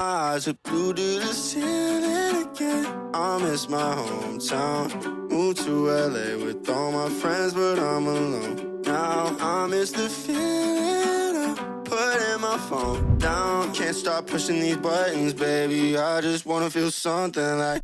eyes are blue to the ceiling again. I miss my hometown. Moved to LA with all my friends, but I'm alone. Now I miss the feeling of putting my phone down. Can't stop pushing these buttons, baby. I just wanna feel something like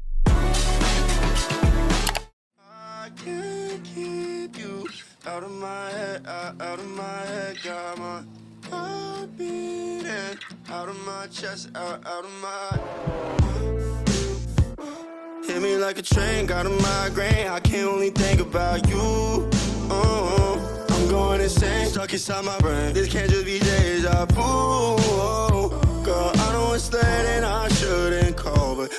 I can't keep you out of my head, out of my head. Got my heart beating out of my chest, out of my. Hit me like a train, got a migraine. I can't only think about you. I'm going insane, stuck inside my brain. This can't just be deja vu. Girl, I know it's late and I shouldn't call, but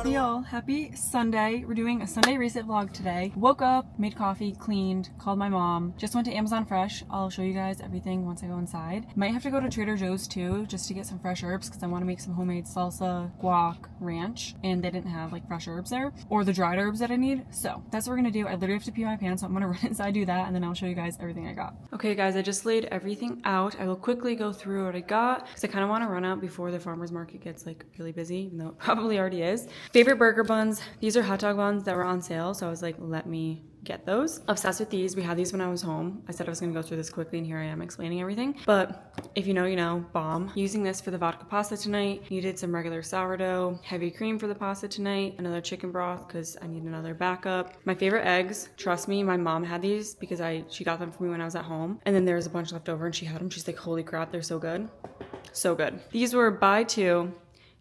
Hey y'all, happy Sunday. We're doing a Sunday reset vlog today. Woke up, made coffee, cleaned, called my mom, just went to Amazon Fresh. I'll show you guys everything once I go inside. Might have to go to Trader Joe's too, just to get some fresh herbs because I want to make some homemade salsa, guac, ranch, and they didn't have like fresh herbs there or the dried herbs that I need. So that's what we're gonna do. I literally have to pee my pants, so I'm gonna run inside, do that, and then I'll show you guys everything I got. Okay guys, I just laid everything out. I will quickly go through what I got because I kind of want to run out before the farmer's market gets like really busy, even though it probably already is. Favorite burger buns. These are hot dog buns that were on sale, so I was like, let me get those. Obsessed with these. We had these when I was home. I said I was gonna go through this quickly, and here I am explaining everything. But if you know, you know, bomb. Using this for the vodka pasta tonight. Needed some regular sourdough, heavy cream for the pasta tonight, another chicken broth because I need another backup. My favorite eggs. Trust me, my mom had these because she got them for me when I was at home, and then there was a bunch left over, and she had them. She's like, holy crap, they're so good, so good. These were buy two,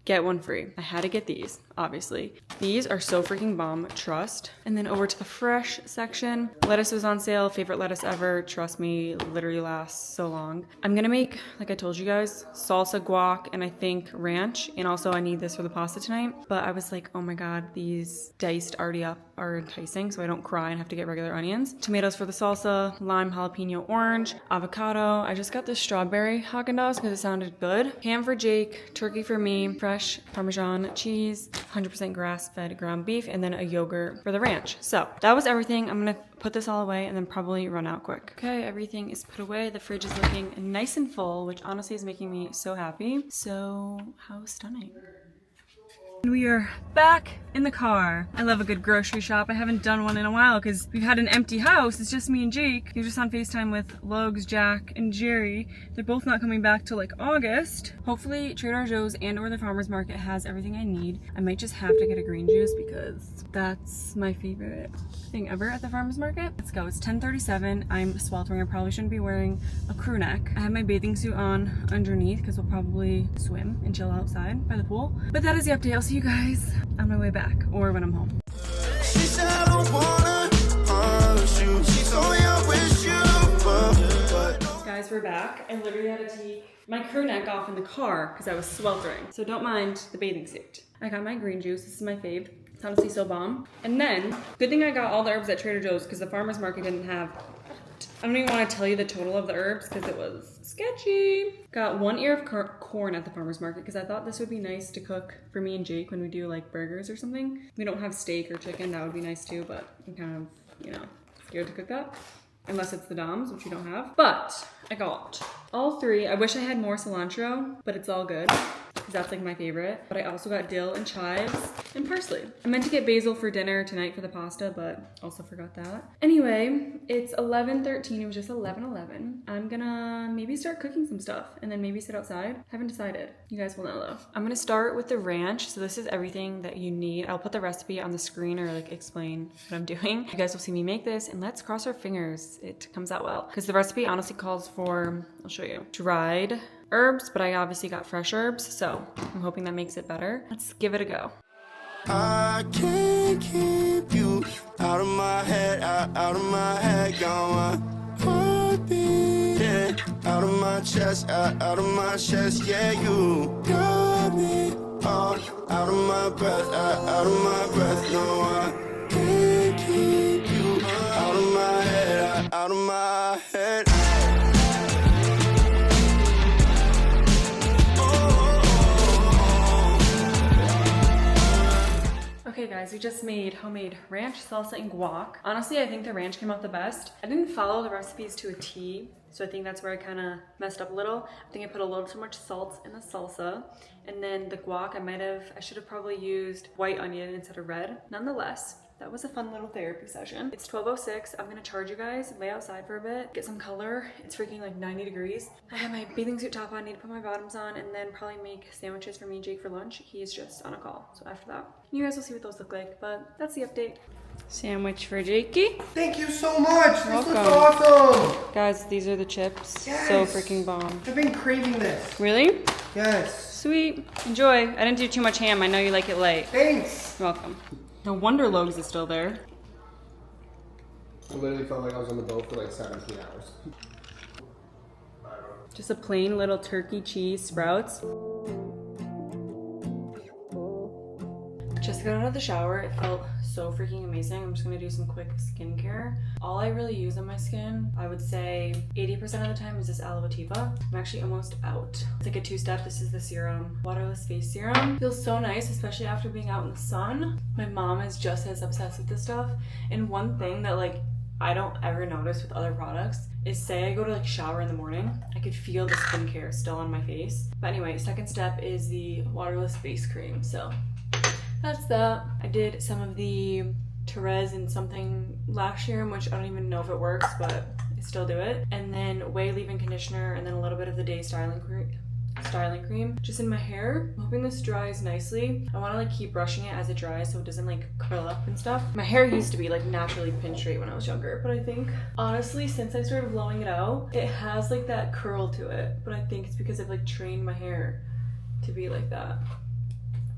get one free. I had to get these, obviously. These are so freaking bomb, trust. And then over to the fresh section. Lettuce was on sale, favorite lettuce ever. Trust me, literally lasts so long. I'm gonna make, like I told you guys, salsa, guac, and I think ranch. And also I need this for the pasta tonight. But I was like, oh my God, these diced already up are enticing, so I don't cry and have to get regular onions. Tomatoes for the salsa, lime, jalapeno, orange, avocado. I just got this strawberry Haagen-Dazs because it sounded good. Ham for Jake, turkey for me, fresh Parmesan cheese, 100% grass-fed ground beef, and then a yogurt for the ranch. So that was everything. I'm gonna put this all away and then probably run out quick. Okay, everything is put away. The fridge is looking nice and full, which honestly is making me so happy. So how stunning. We are back in the car. I love a good grocery shop. I haven't done one in a while because we've had an empty house. It's just me and Jake. You're just on FaceTime with Logs, Jack, and Jerry. They're both not coming back till like August. Hopefully Trader Joe's and or the farmer's market has everything I need. I might just have to get a green juice because that's my favorite thing ever at the farmer's market. Let's go. It's 10:37. I'm sweltering. I probably shouldn't be wearing a crew neck. I have my bathing suit on underneath because we'll probably swim and chill outside by the pool. But that is the update. I'll see you guys on my way back or when I'm home. she said I don't wanna hurt you. She told me I wish you, but Guys, we're back. I literally had to take my crew neck off in the car because I was sweltering. So don't mind the bathing suit. I got my green juice. This is my fave. It's honestly so bomb. And then, good thing I got all the herbs at Trader Joe's because the farmer's market didn't have. I don't even want to tell you the total of the herbs because it was sketchy. Got 1 ear of corn at the farmer's market because I thought this would be nice to cook for me and Jake when we do like burgers or something. We don't have steak or chicken. That would be nice too, but I'm kind of, you know, scared to cook that. Unless it's the Doms, which we don't have. But I got all three. I wish I had more cilantro, but it's all good because that's like my favorite. But I also got dill and chives and parsley. I meant to get basil for dinner tonight for the pasta, but also forgot that. Anyway, it's 11:13. It was just 11:11. I'm gonna maybe start cooking some stuff and then maybe sit outside. Haven't decided. You guys will know though. I'm gonna start with the ranch. So this is everything that you need. I'll put the recipe on the screen or like explain what I'm doing. You guys will see me make this and let's cross our fingers it comes out well. Because the recipe honestly calls for, I'll show you, dried herbs, but I obviously got fresh herbs, so I'm hoping that makes it better. Let's give it a go. I can't keep you out of my head, out of my head. Got my heart beating out of my chest, out of my chest. Yeah, you got me all out of my breath, out of my breath. No, I can't keep you out of my head, out of my head. Okay guys, we just made homemade ranch, salsa, and guac. Honestly, I think the ranch came out the best. I didn't follow the recipes to a T, so I think that's where I kind of messed up a little. I think I put a little too much salt in the salsa, And then the guac, I should have probably used white onion instead of red. Nonetheless, that was a fun little therapy session. It's 12:06. I'm gonna charge you guys, lay outside for a bit, get some color. It's freaking like 90 degrees. I have my bathing suit top on, need to put my bottoms on, and then probably make sandwiches for me and Jake for lunch. He's just on a call. So after that, you guys will see what those look like, but that's the update. Sandwich for Jakey. Thank you so much. This Welcome. looks awesome. Guys, these are the chips. Yes. So freaking bomb. I've been craving this. Really? Yes. Sweet. Enjoy. I didn't do too much ham. I know you like it light. Thanks. You're welcome. No wonder Logs is still there. I literally felt like I was on the boat for like 17 hours. Just a plain little turkey cheese sprouts. Just got out of the shower. It felt so freaking amazing. I'm just gonna do some quick skincare. All I really use on my skin, I would say 80% of the time is this aloe vetiver. I'm actually almost out. It's like a two-step. This is the serum, waterless face serum. Feels so nice, especially after being out in the sun. My mom is just as obsessed with this stuff. And one thing that like I don't ever notice with other products is say I go to like shower in the morning, I could feel the skincare still on my face. But anyway, second step is the waterless face cream. So that's that. I did some of the Therese and something lash serum, which I don't even know if it works, but I still do it. And then Way leave-in conditioner, and then a little bit of the day styling cream just in my hair. I'm hoping this dries nicely. I want to like keep brushing it as it dries so it doesn't like curl up and stuff. My hair used to be like naturally pin straight when I was younger, but I think honestly since I started blowing it out, it has like that curl to it, but I think it's because I've like trained my hair to be like that.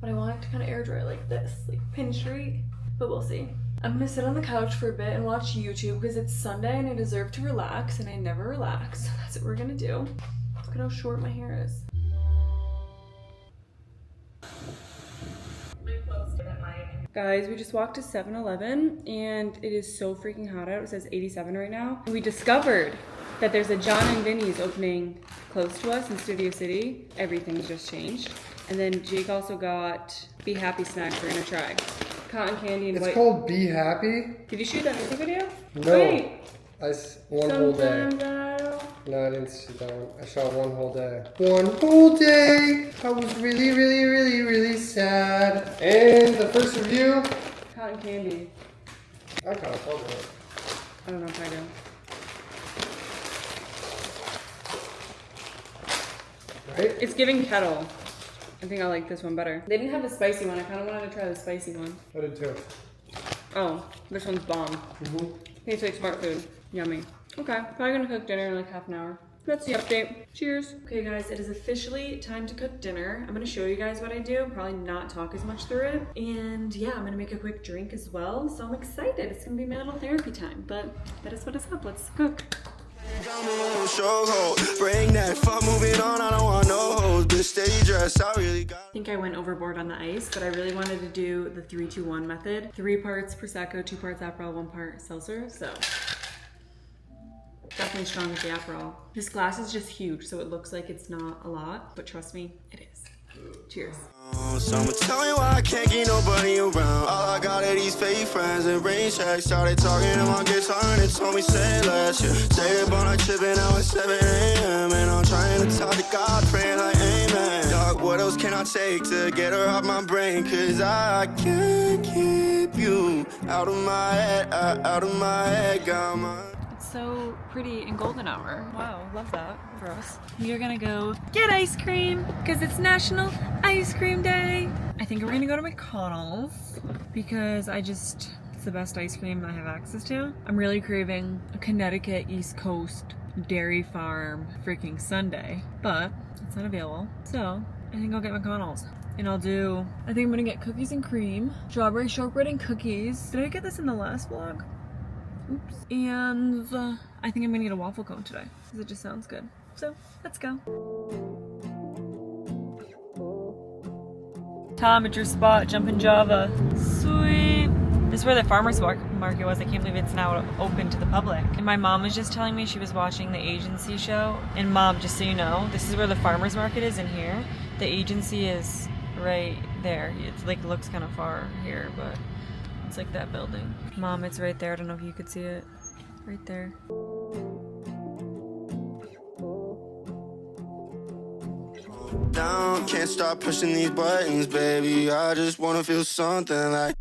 But I want it to kind of air dry like this, like pin straight, but we'll see. I'm gonna sit on the couch for a bit and watch YouTube because it's Sunday and I deserve to relax, and I never relax, so that's what we're gonna do. Look at how short my hair is. Guys, we just walked to 7-Eleven and it is so freaking hot out. It says 87 right now. We discovered that there's a John and Vinny's opening close to us in Studio City. Everything's just changed. And then Jake also got Be Happy snacks we're gonna try. Cotton candy and It's white. called Be Happy? Did you shoot that music video? No. Wait. One whole day. Sometimes No, I didn't sit down. I shot one whole day. One whole day! I was really, really, really, really sad. And the first review? Cotton candy. I kind of told it. I don't know if I do. Right? It's giving kettle. I think I like this one better. They didn't have the spicy one. I kind of wanted to try the spicy one. I did too. Oh, this one's bomb. Tastes like smart food. Yummy. Okay, probably gonna cook dinner in like half an hour. That's the update. Cheers. Okay guys, it is officially time to cook dinner. I'm gonna show you guys what I do, probably not talk as much through it. And yeah, I'm gonna make a quick drink as well. So I'm excited. It's gonna be my little therapy time, but that is what is up. Let's cook. Bring that fuck, moving on. I don't want no hoes. Bitch, stay dressed. I really got. I think I went overboard on the ice, but I really wanted to do the 3-2-1 method. 3 parts Prosecco, 2 parts Aperol, 1 part seltzer. So definitely strong with the Aperol. This glass is just huge, so it looks like it's not a lot, but trust me, it is. Cheers. So I'ma tell you why I can't get nobody around. All I got are these fake friends and rain checks. Started talking to my guitar and it told me say less. Yeah. Stay up all night tripping out at 7 a.m. And I'm trying to talk to God, praying like amen. Dog, what else can I take to get her off my brain? Cause I can't keep you out of my head, out of my head. Got my... So pretty in golden hour. Wow, love that for us. We are gonna go get ice cream because it's National Ice Cream Day. I think we're gonna go to McDonald's because it's the best ice cream I have access to. I'm really craving a Connecticut East Coast Dairy Farm freaking sundae, but it's not available. So I think I'll get McDonald's. And I think I'm gonna get cookies and cream, strawberry shortbread and cookies. Did I get this in the last vlog? Oops. And I think I'm gonna get a waffle cone today because it just sounds good. So let's go. Tom, at your spot, jumping Java. Sweet. This is where the farmer's market was. I can't believe it's now open to the public. And my mom was just telling me she was watching the agency show. And Mom, just so you know, this is where the farmer's market is in here. The agency is right there. It's like looks kind of far here, but it's like that building. Mom, it's right there. I don't know if you could see it. Right there. down. Can't stop pushing these buttons, baby. I just wanna feel something like